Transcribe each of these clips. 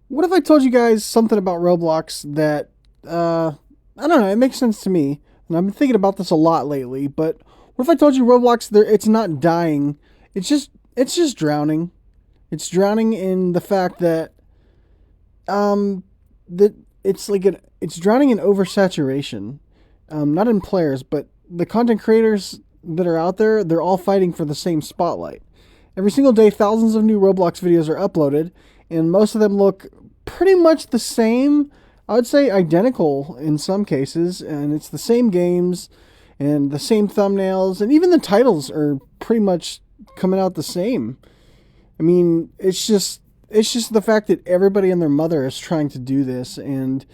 What if I told you guys something about Roblox that, I don't know, it makes sense to me. And I've been thinking about this a lot lately, but what if I told you Roblox, it's not dying, it's just drowning. It's drowning in the fact that, um, that it's drowning in oversaturation. Not in players, but the content creators that are out there, they're all fighting for the same spotlight. Every single day, thousands of new Roblox videos are uploaded, and most of them look pretty much the same. I would say identical in some cases, and it's the same games and the same thumbnails, and even the titles are pretty much coming out the same. I mean, it's just the fact that everybody and their mother is trying to do this, and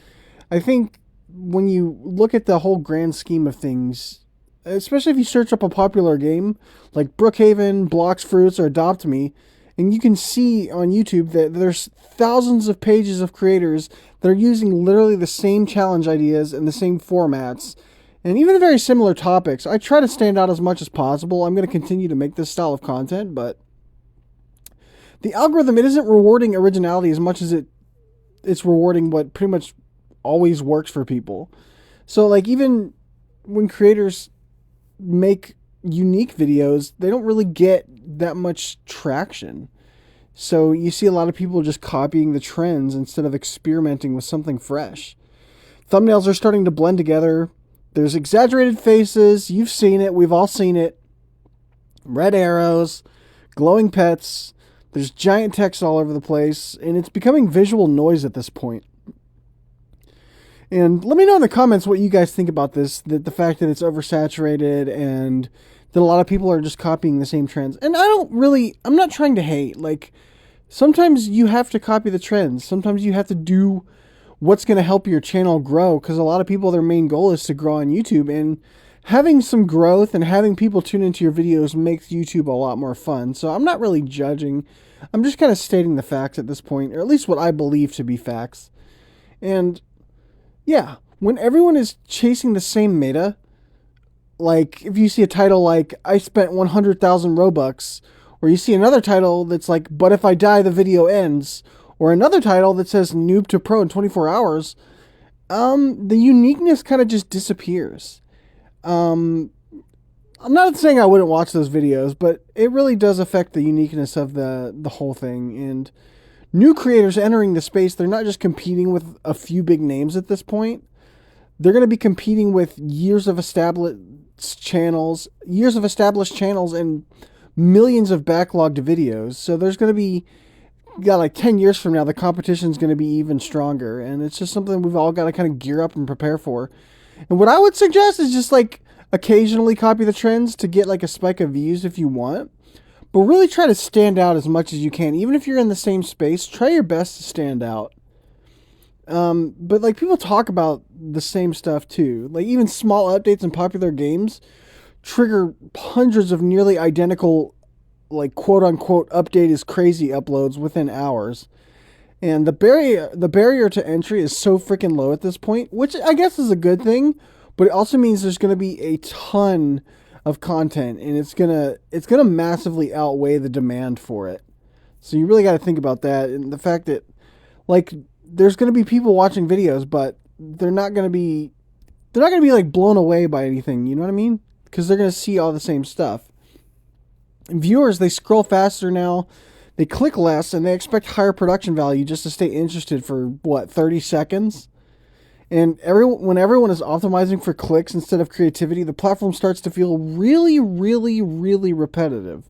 I think when you look at the whole grand scheme of things, especially if you search up a popular game like Brookhaven, Blocks Fruits, or Adopt Me, and you can see on YouTube that there's thousands of pages of creators that are using literally the same challenge ideas and the same formats and even very similar topics. I try to stand out as much as possible. I'm going to continue to make this style of content, but the algorithm, it isn't rewarding originality as much as it's rewarding what pretty much always works for people. So like even when creators make unique videos, they don't really get that much traction. So you see a lot of people just copying the trends instead of experimenting with something fresh. Thumbnails are starting to blend together. There's exaggerated faces. You've seen it. We've all seen it. Red arrows, glowing pets. There's giant text all over the place, and it's becoming visual noise at this point. And let me know in the comments what you guys think about this, that the fact that it's oversaturated and that a lot of people are just copying the same trends. And I'm not trying to hate. Like, sometimes you have to copy the trends. Sometimes you have to do what's going to help your channel grow, because a lot of people, their main goal is to grow on YouTube. And having some growth and having people tune into your videos makes YouTube a lot more fun. So I'm not really judging. I'm just kind of stating the facts at this point, or at least what I believe to be facts. And yeah, when everyone is chasing the same meta, like if you see a title like I spent 100,000 Robux, or you see another title that's like but if I die the video ends, or another title that says noob to pro in 24 hours, the uniqueness kind of just disappears. Um I'm not saying I wouldn't watch those videos, but it really does affect the uniqueness of the whole thing. And new creators entering the space, they're not just competing with a few big names at this point. They're going to be competing with years of established channels and millions of backlogged videos. So there's going to be, yeah, like 10 years from now, the competition's going to be even stronger. And it's just something we've all got to kind of gear up and prepare for. And what I would suggest is just like occasionally copy the trends to get like a spike of views if you want. But really try to stand out as much as you can. Even if you're in the same space, try your best to stand out. But like people talk about the same stuff too. Like even small updates in popular games trigger hundreds of nearly identical, like quote unquote update is crazy uploads within hours. And the barrier to entry is so freaking low at this point, which I guess is a good thing, but it also means there's going to be a ton of content, and it's gonna massively outweigh the demand for it. So you really got to think about that, and the fact that like there's going to be people watching videos, but they're not going to be like blown away by anything. You know what I mean? Because they're going to see all the same stuff. And viewers, they scroll faster now. They click less, and they expect higher production value just to stay interested for what 30 seconds. And when everyone is optimizing for clicks instead of creativity, the platform starts to feel really, really, really repetitive.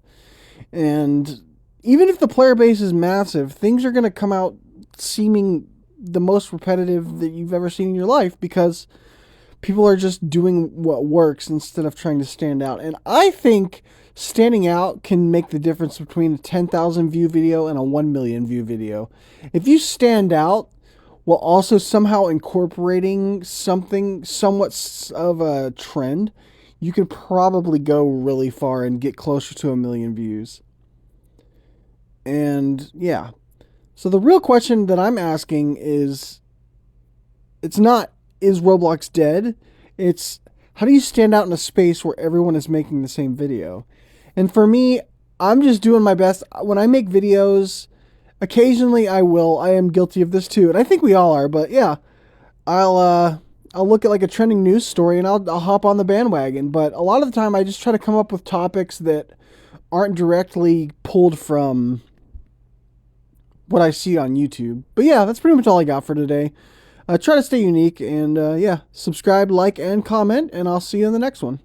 And even if the player base is massive, things are going to come out seeming the most repetitive that you've ever seen in your life, because people are just doing what works instead of trying to stand out. And I think standing out can make the difference between a 10,000 view video and a 1 million view video. If you stand out while also somehow incorporating something somewhat of a trend, you can probably go really far and get closer to 1 million views. And yeah. So the real question that I'm asking it's not, is Roblox dead? It's, how do you stand out in a space where everyone is making the same video? And for me, I'm just doing my best. When I make videos, occasionally I will. I am guilty of this too, and I think we all are. But yeah, I'll look at like a trending news story and I'll hop on the bandwagon. But a lot of the time, I just try to come up with topics that aren't directly pulled from what I see on YouTube. But yeah, that's pretty much all I got for today. Try to stay unique and yeah, subscribe, like, and comment, and I'll see you in the next one.